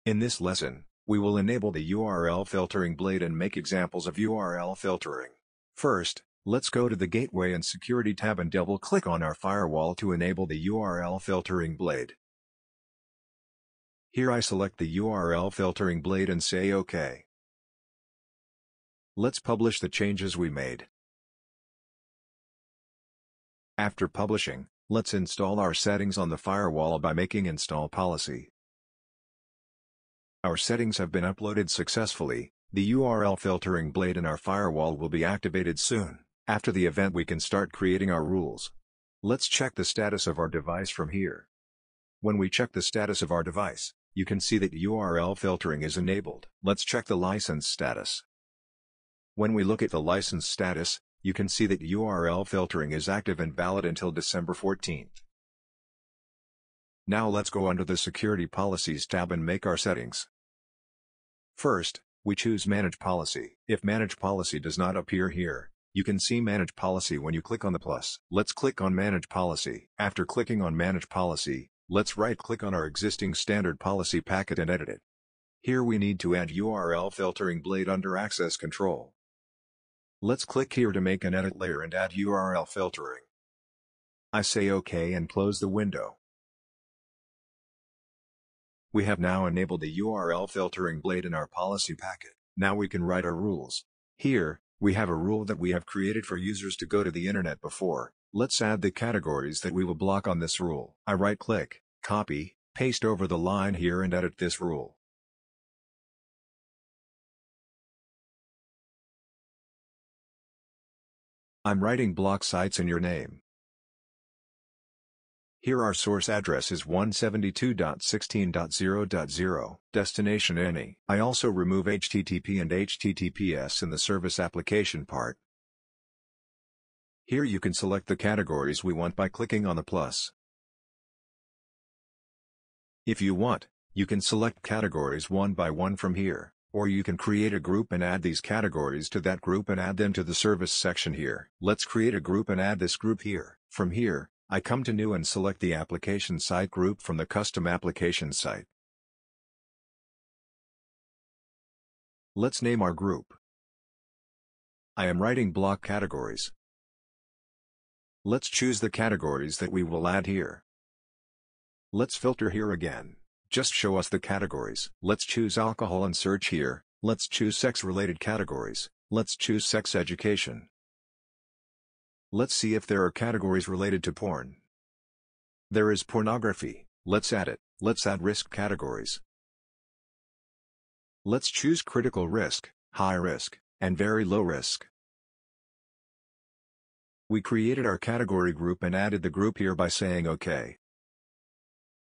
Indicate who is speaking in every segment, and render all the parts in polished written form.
Speaker 1: In this lesson, we will enable the URL filtering blade and make examples of URL filtering. First, let's go to the Gateway and Security tab and double-click on our firewall to enable the URL filtering blade. Here I select the URL filtering blade and say OK. Let's publish the changes we made. After publishing, let's install our settings on the firewall by making install policy. Our settings have been uploaded successfully. The URL filtering blade in our firewall will be activated soon. After the event we can start creating our rules. Let's check the status of our device from here. When we check the status of our device, you can see that URL filtering is enabled. Let's check the license status. When we look at the license status, you can see that URL filtering is active and valid until December 14th. Now let's go under the Security Policies tab and make our settings. First, we choose Manage Policy. If Manage Policy does not appear here, you can see Manage Policy when you click on the plus. Let's click on Manage Policy. After clicking on Manage Policy, let's right-click on our existing standard policy packet and edit it. Here we need to add URL filtering blade under Access Control. Let's click here to make an edit layer and add URL filtering. I say OK and close the window. We have now enabled the URL filtering blade in our policy packet. Now we can write our rules. Here, we have a rule that we have created for users to go to the internet before. Let's add the categories that we will block on this rule. I right-click, copy, paste over the line here and edit this rule. I'm writing block sites in your name. Here our source address is 172.16.0.0, destination any. I also remove HTTP and HTTPS in the service application part. Here you can select the categories we want by clicking on the plus. If you want, you can select categories one by one from here, or you can create a group and add these categories to that group and add them to the service section here. Let's create a group and add this group here. From here, I come to New and select the application site group from the custom application site. Let's name our group. I am writing block categories. Let's choose the categories that we will add here. Let's filter here again. Just show us the categories. Let's choose alcohol and search here. Let's choose sex-related categories. Let's choose sex education. Let's see if there are categories related to porn. There is pornography. Let's add it. Let's add risk categories. Let's choose critical risk, high risk, and very low risk. We created our category group and added the group here by saying OK.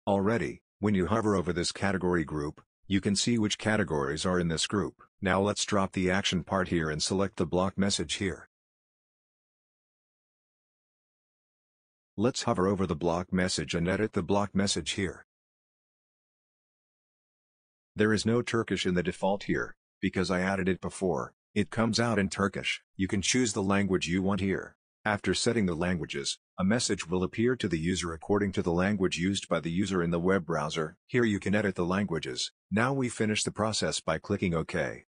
Speaker 1: Already, when you hover over this category group, you can see which categories are in this group. Now let's drop the action part here and select the block message here. Let's hover over the block message and edit the block message here. There is no Turkish in the default here, because I added it before. It comes out in Turkish. You can choose the language you want here. After setting the languages, a message will appear to the user according to the language used by the user in the web browser. Here you can edit the languages. Now we finish the process by clicking OK.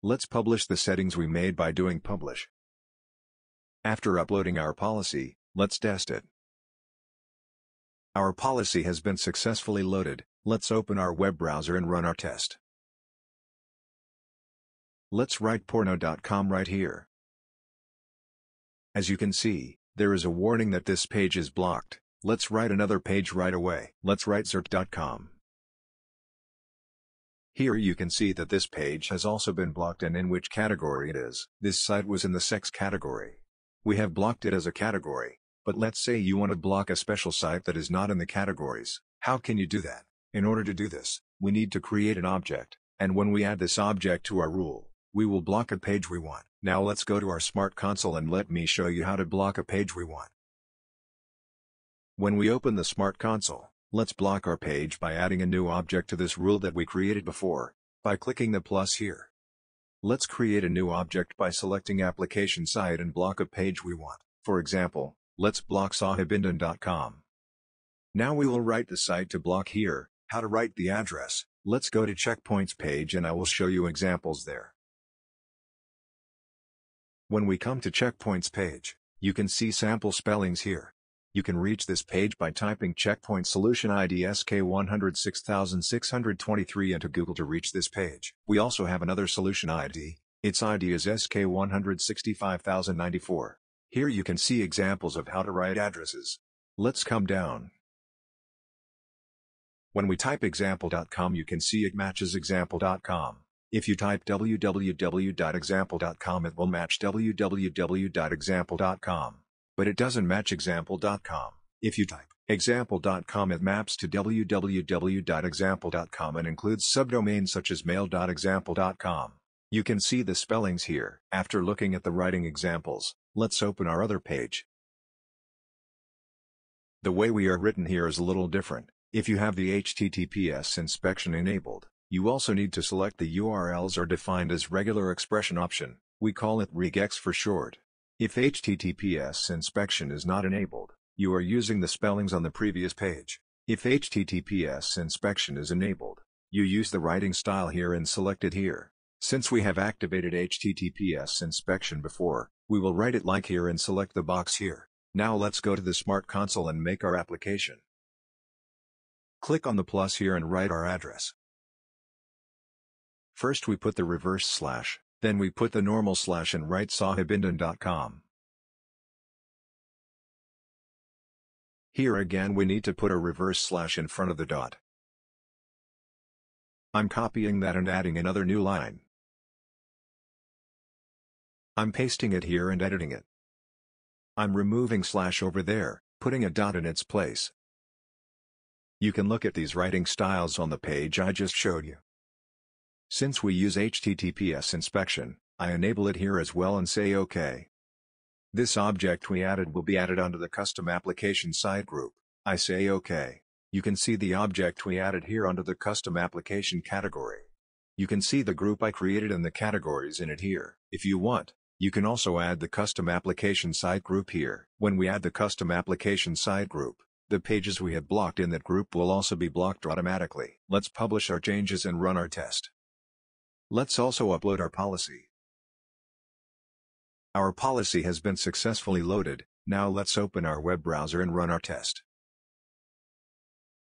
Speaker 1: Let's publish the settings we made by doing publish. After uploading our policy, let's test it. Our policy has been successfully loaded. Let's open our web browser and run our test. Let's write porno.com right here. As you can see, there is a warning that this page is blocked. Let's write another page right away. Let's write zert.com. Here you can see that this page has also been blocked and in which category it is. This site was in the sex category. We have blocked it as a category, but let's say you want to block a special site that is not in the categories. How can you do that? In order to do this, we need to create an object, and when we add this object to our rule, we will block a page we want. Now let's go to our Smart Console and let me show you how to block a page we want. When we open the Smart Console, let's block our page by adding a new object to this rule that we created before, by clicking the plus here. Let's create a new object by selecting Application Site and block a page we want. For example, let's block sahibindan.com. Now we will write the site to block here, How to write the address. Let's go to checkpoints page and I will show you examples there. When we come to checkpoints page, you can see sample spellings here. You can reach this page by typing checkpoint solution ID SK106623 into Google to reach this page. We also have another solution ID. Its ID is SK165094. Here you can see examples of how to write addresses. Let's come down. When we type example.com, you can see it matches example.com. If you type www.example.com, it will match www.example.com. But it doesn't match example.com. If you type example.com, it maps to www.example.com and includes subdomains such as mail.example.com. You can see the spellings here. After looking at the writing examples, let's open our other page. The way we are written here is a little different. If you have the HTTPS inspection enabled, you also need to select the URLs are defined as regular expression option. We call it regex for short. If HTTPS inspection is not enabled, you are using the spellings on the previous page. If HTTPS inspection is enabled, you use the writing style here and select it here. Since we have activated HTTPS inspection before, we will write it like here and select the box here. Now let's go to the Smart Console and make our application. Click on the plus here and write our address. First we put the reverse slash, then we put the normal slash and write sahibindan.com. Here again we need to put a reverse slash in front of the dot. I'm copying that and adding another new line. I'm pasting it here and editing it. I'm removing slash over there, putting a dot in its place. You can look at these writing styles on the page I just showed you. Since we use HTTPS inspection, I enable it here as well and say OK. This object we added will be added onto the custom application site group. I say OK. You can see the object we added here onto the custom application category. You can see the group I created and the categories in it here. If you want, you can also add the custom application site group here. When we add the custom application site group, the pages we have blocked in that group will also be blocked automatically. Let's publish our changes and run our test. Let's also upload our policy. Our policy has been successfully loaded. Now let's open our web browser and run our test.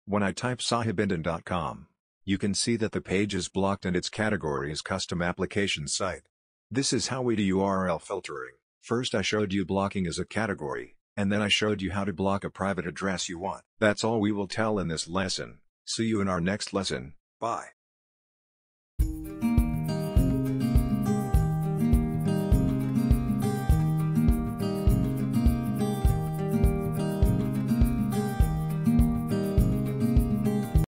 Speaker 1: When I type sahibindan.com, you can see that the page is blocked and its category is custom application site. This is how we do URL filtering. First I showed you blocking as a category, and then I showed you how to block a private address you want. That's all we will tell in this lesson. See you in our next lesson. Bye.